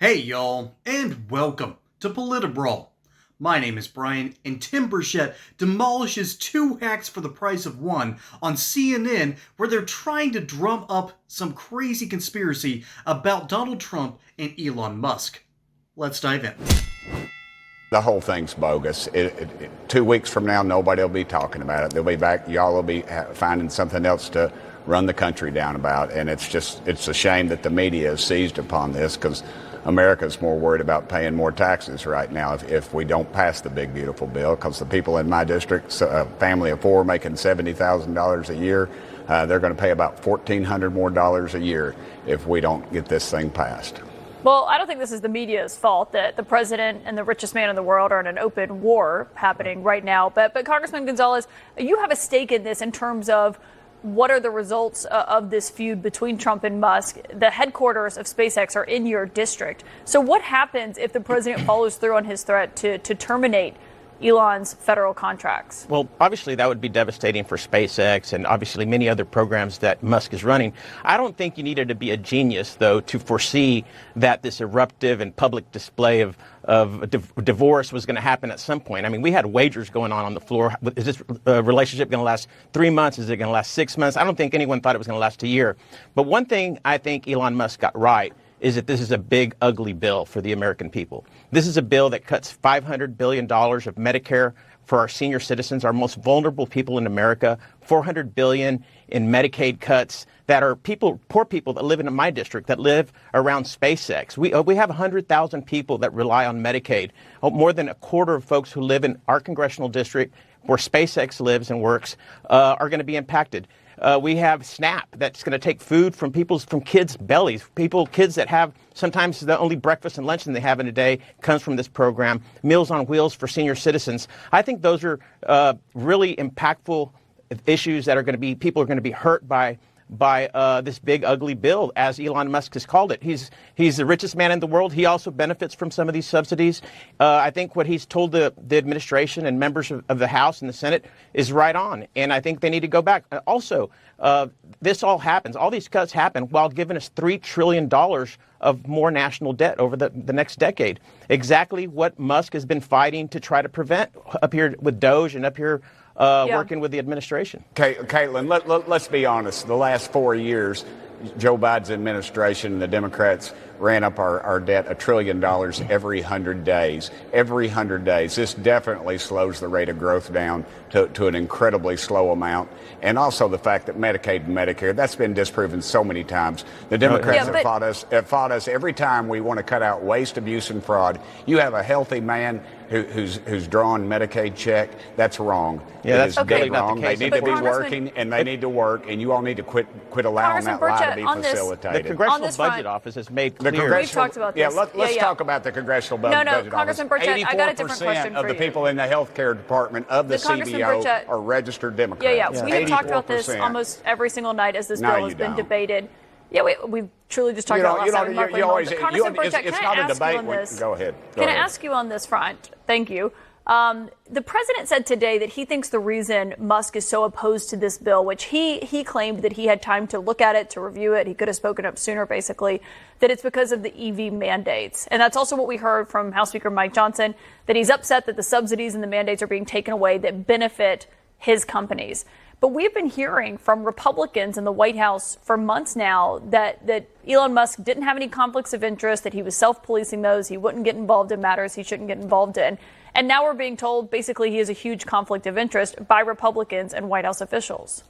Hey y'all, and welcome to Brawl. My name is Brian, and Tim Burchett demolishes two hacks for the price of one on CNN, where they're trying to drum up some crazy conspiracy about Donald Trump and Elon Musk. Let's dive in. The whole thing's bogus. 2 weeks from now, nobody will be talking about it. They'll be back. Y'all will be finding something else to run the country down about. And it's a shame that the media has seized upon this, because America's more worried about paying more taxes right now if we don't pass the big, beautiful bill, because the people in my district, a family of four making $70,000 a year, they're going to pay about $1,400 more a year if we don't get this thing passed. Well, I don't think this is the media's fault that the president and the richest man in the world are in an open war happening right now. But Congressman Gonzalez, you have a stake in this in terms of what are the results of this feud between Trump and Musk. The headquarters of SpaceX are in your district. So what happens if the president follows through on his threat to terminate Elon's federal contracts? Well, obviously that would be devastating for SpaceX and obviously many other programs that Musk is running. I don't think you needed to be a genius, though, to foresee that this eruptive and public display of divorce was going to happen at some point. I mean, we had wagers going on the floor. Is this relationship going to last 3 months? Is it going to last 6 months? I don't think anyone thought it was going to last a year. But one thing I think Elon Musk got right is that this is a big, ugly bill for the American people. This is a bill that cuts $500 billion of Medicare for our senior citizens, our most vulnerable people in America, $400 billion in Medicaid cuts that are poor people that live in my district, that live around SpaceX. We have 100,000 people that rely on Medicaid. More than a quarter of folks who live in our congressional district where SpaceX lives and works are going to be impacted. We have SNAP that's going to take food from kids' bellies. Kids that have sometimes the only breakfast and lunch that they have in a day comes from this program. Meals on Wheels for senior citizens. I think those are really impactful issues that people are going to be hurt by this big, ugly bill, as Elon Musk has called it. He's the richest man in the world. He also benefits from some of these subsidies. I think what he's told the administration and members of the House and the Senate is right on, and I think they need to go back. Also, this all happens, all these cuts happen while giving us $3 trillion of more national debt over the next decade. Exactly what Musk has been fighting to try to prevent up here with Doge and up here working with the administration. Kaitlan, let's be honest. The last 4 years, Joe Biden's administration and the Democrats ran up our debt $1 trillion every 100 days. Every 100 days. This definitely slows the rate of growth down to an incredibly slow amount. And also the fact that Medicaid and Medicare, that's been disproven so many times. The Democrats have fought us every time we want to cut out waste, abuse, and fraud. You have a healthy man who's drawn Medicaid check. That's wrong. Yeah, that's dead not wrong. the case. They need to be working, and they need to work, and you all need to quit allowing that lie to be facilitated. The Congressional Budget Office has made clear. We've talked about this. Let's talk about the Congressional Budget Office. Congressman Burchett, I got a different question for you. of the people in the health care department of the CBO are registered Democrats. We have talked about this almost every single night as this bill has been debated. Yeah, we've truly just talked about last night with Mark Lamont. Congressman Burchett, can I ask you on this? Go ahead. Can I ask you on this front? Thank you. The president said today that he thinks the reason Musk is so opposed to this bill, which he claimed that he had time to look at it, to review it, he could have spoken up sooner, basically, that it's because of the EV mandates. And that's also what we heard from House Speaker Mike Johnson, that he's upset that the subsidies and the mandates are being taken away that benefit his companies. But we've been hearing from Republicans in the White House for months now that Elon Musk didn't have any conflicts of interest, that he was self-policing those, he wouldn't get involved in matters he shouldn't get involved in. And now we're being told basically he has a huge conflict of interest by Republicans and White House officials.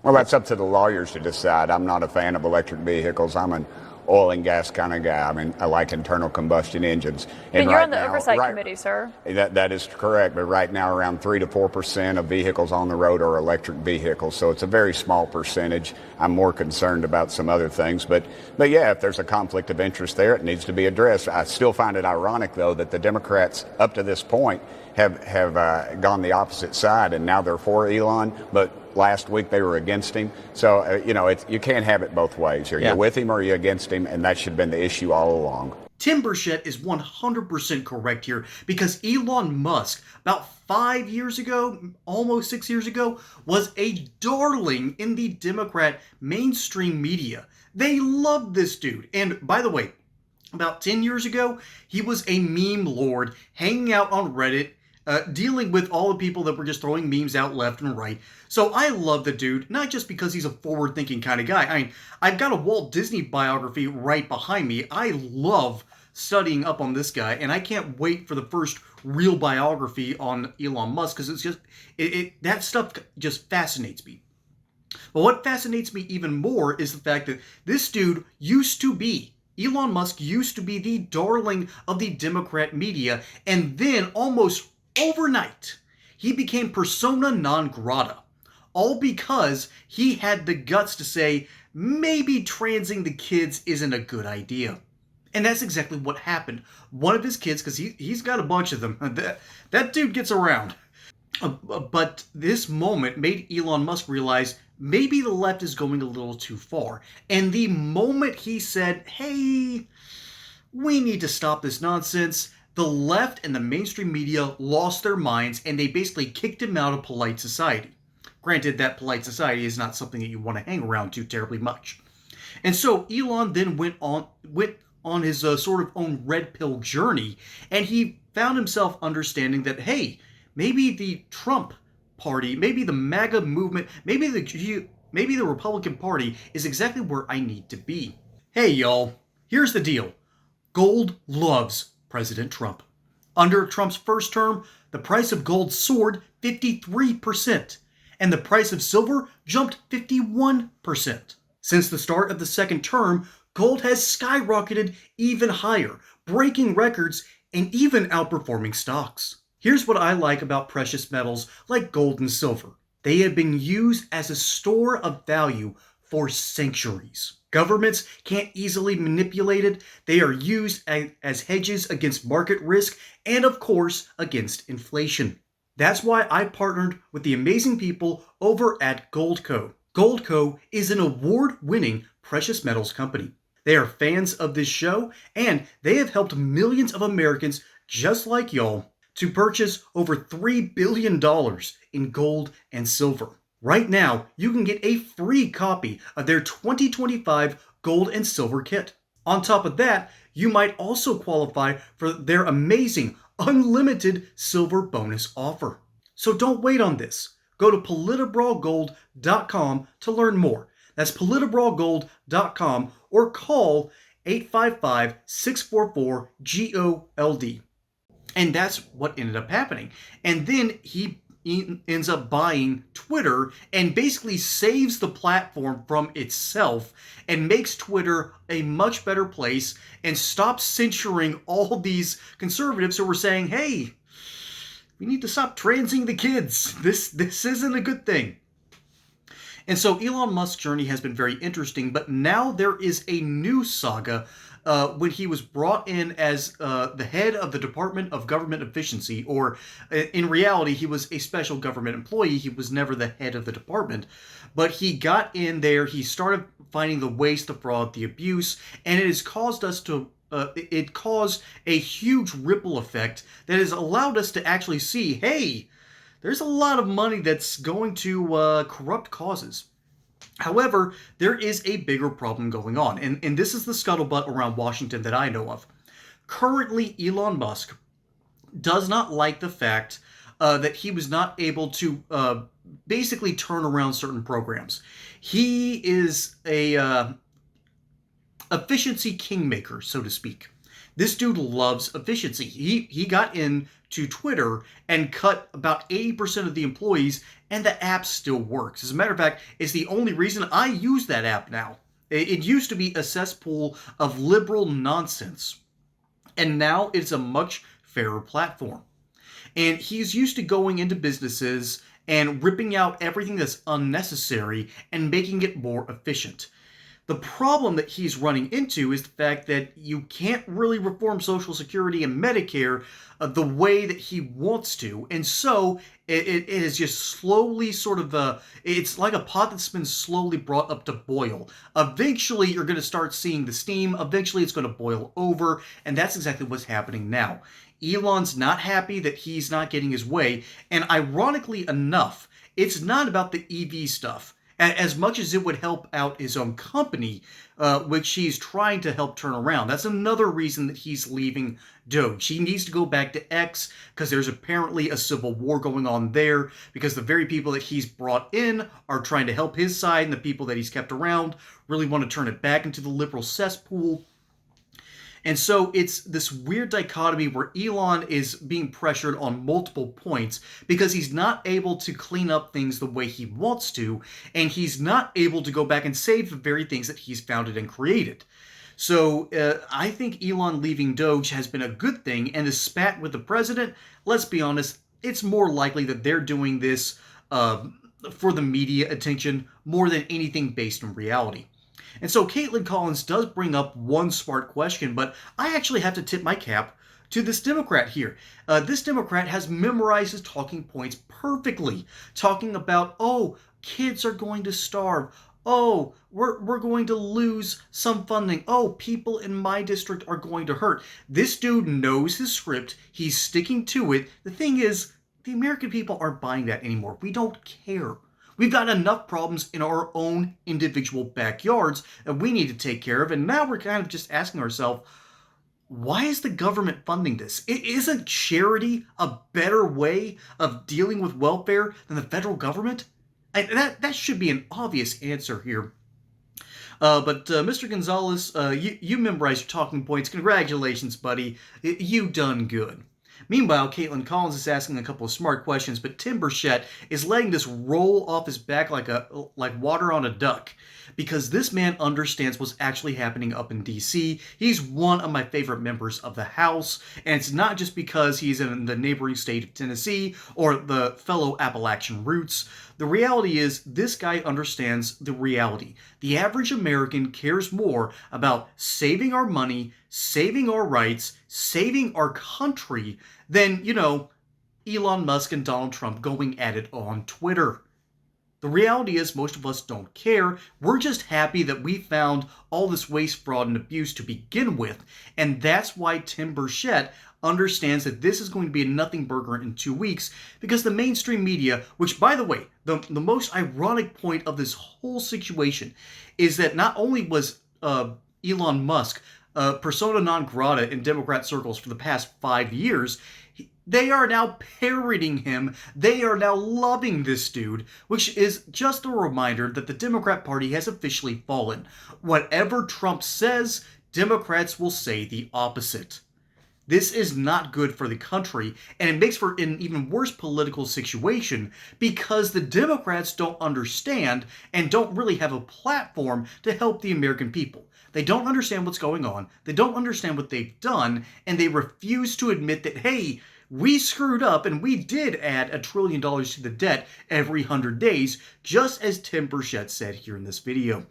Well, that's up to the lawyers to decide. I'm not a fan of electric vehicles. I'm an oil and gas kind of guy. I mean, I like internal combustion engines. And you're on the oversight committee, sir. That is correct. But right now, around 3 to 4% of vehicles on the road are electric vehicles. So it's a very small percentage. I'm more concerned about some other things. But yeah, if there's a conflict of interest there, it needs to be addressed. I still find it ironic, though, that the Democrats up to this point have gone the opposite side, and now they're for Elon, but last week they were against him. So, you can't have it both ways. You're with him or you're against him, and that should have been the issue all along. Tim Burchett is 100% correct here, because Elon Musk, about 5 years ago, almost 6 years ago, was a darling in the Democrat mainstream media. They loved this dude. And by the way, About 10 years ago, he was a meme lord hanging out on Reddit, dealing with all the people that were just throwing memes out left and right. So I love the dude, not just because he's a forward-thinking kind of guy. I mean, I've got a Walt Disney biography right behind me. I love studying up on this guy, and I can't wait for the first real biography on Elon Musk, because it's just, that stuff just fascinates me. But what fascinates me even more is the fact that this dude Elon Musk used to be the darling of the Democrat media, and then almost overnight, he became persona non grata. All because he had the guts to say, maybe transing the kids isn't a good idea. And that's exactly what happened. One of his kids, because he's got a bunch of them, that dude gets around. But this moment made Elon Musk realize maybe the left is going a little too far. And the moment he said, hey, we need to stop this nonsense, the left and the mainstream media lost their minds, and they basically kicked him out of polite society. Granted, that polite society is not something that you want to hang around too terribly much. And so Elon then went on his sort of own red pill journey, and he found himself understanding that, hey, maybe the Trump party, maybe the MAGA movement, maybe the Republican Party is exactly where I need to be. Hey, y'all, here's the deal. Gold loves President Trump. Under Trump's first term, the price of gold soared 53%, and the price of silver jumped 51%. Since the start of the second term, gold has skyrocketed even higher, breaking records and even outperforming stocks. Here's what I like about precious metals like gold and silver. They have been used as a store of value for centuries. Governments can't easily manipulate it. They are used as hedges against market risk and, of course, against inflation. That's why I partnered with the amazing people over at GoldCo. GoldCo is an award-winning precious metals company. They are fans of this show, and they have helped millions of Americans just like y'all to purchase over $3 billion in gold and silver. Right now, you can get a free copy of their 2025 gold and silver kit. On top of that, you might also qualify for their amazing unlimited silver bonus offer. So don't wait on this. Go to politibrawlgold.com to learn more. That's politibrawlgold.com or call 855-644-GOLD. And that's what ended up happening. And then he ends up buying Twitter and basically saves the platform from itself and makes Twitter a much better place and stops censoring all these conservatives who were saying, hey, we need to stop transing the kids. This isn't a good thing. And so Elon Musk's journey has been very interesting, but now there is a new saga when he was brought in as the head of the Department of Government Efficiency, or in reality, he was a special government employee. He was never the head of the department, but he got in there. He started finding the waste, the fraud, the abuse, and it has caused us to it caused a huge ripple effect that has allowed us to actually see, hey, there's a lot of money that's going to corrupt causes. However, there is a bigger problem going on, and this is the scuttlebutt around Washington that I know of. Currently, Elon Musk does not like the fact that he was not able to basically turn around certain programs. He is a efficiency kingmaker, so to speak. This dude loves efficiency. He got into Twitter and cut about 80% of the employees, and the app still works. As a matter of fact, it's the only reason I use that app now. It used to be a cesspool of liberal nonsense, and now it's a much fairer platform. And he's used to going into businesses and ripping out everything that's unnecessary and making it more efficient. The problem that he's running into is the fact that you can't really reform Social Security and Medicare the way that he wants to. And so it is just slowly sort of, it's like a pot that's been slowly brought up to boil. Eventually, you're going to start seeing the steam. Eventually, it's going to boil over. And that's exactly what's happening now. Elon's not happy that he's not getting his way. And ironically enough, it's not about the EV stuff. as much as it would help out his own company, which he's trying to help turn around. That's another reason that he's leaving Doge. He needs to go back to X because there's apparently a civil war going on there, because the very people that he's brought in are trying to help his side, and the people that he's kept around really want to turn it back into the liberal cesspool. And so it's this weird dichotomy where Elon is being pressured on multiple points because he's not able to clean up things the way he wants to, and he's not able to go back and save the very things that he's founded and created. So I think Elon leaving Doge has been a good thing, and the spat with the president, let's be honest, it's more likely that they're doing this for the media attention more than anything based in reality. And so Kaitlan Collins does bring up one smart question, but I actually have to tip my cap to this Democrat here. This Democrat has memorized his talking points perfectly, talking about, oh, kids are going to starve. Oh, we're going to lose some funding. Oh, people in my district are going to hurt. This dude knows his script. He's sticking to it. The thing is, the American people aren't buying that anymore. We don't care. We've got enough problems in our own individual backyards that we need to take care of, and now we're kind of just asking ourselves, why is the government funding this? Isn't charity a better way of dealing with welfare than the federal government? That should be an obvious answer here. But Mr. Gonzalez, you memorized your talking points. Congratulations, buddy. You done good. Meanwhile, Kaitlan Collins is asking a couple of smart questions, but Tim Burchett is letting this roll off his back like water on a duck, because this man understands what's actually happening up in D.C. He's one of my favorite members of the House, and it's not just because he's in the neighboring state of Tennessee or the fellow Appalachian roots. The reality is, this guy understands the reality. The average American cares more about saving our money, saving our rights, saving our country than, Elon Musk and Donald Trump going at it on Twitter. The reality is, most of us don't care. We're just happy that we found all this waste, fraud, and abuse to begin with. And that's why Tim Burchett understands that this is going to be a nothing burger in 2 weeks, because the mainstream media, which, by the way, the most ironic point of this whole situation is that not only was Elon Musk persona non grata in Democrat circles for the past 5 years, they are now parroting him. They are now loving this dude, which is just a reminder that the Democrat Party has officially fallen. Whatever Trump says, Democrats will say the opposite. This is not good for the country, and it makes for an even worse political situation because the Democrats don't understand and don't really have a platform to help the American people. They don't understand what's going on, they don't understand what they've done, and they refuse to admit that, hey, we screwed up and we did add $1 trillion to the debt every 100 days, just as Tim Burchett said here in this video.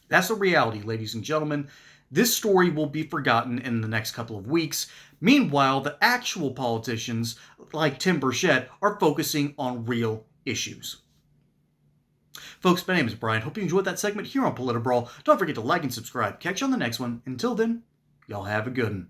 That's the reality, ladies and gentlemen. This story will be forgotten in the next couple of weeks. Meanwhile, the actual politicians, like Tim Burchett, are focusing on real issues. Folks, my name is Brian. Hope you enjoyed that segment here on Brawl. Don't forget to like and subscribe. Catch you on the next one. Until then, y'all have a good one.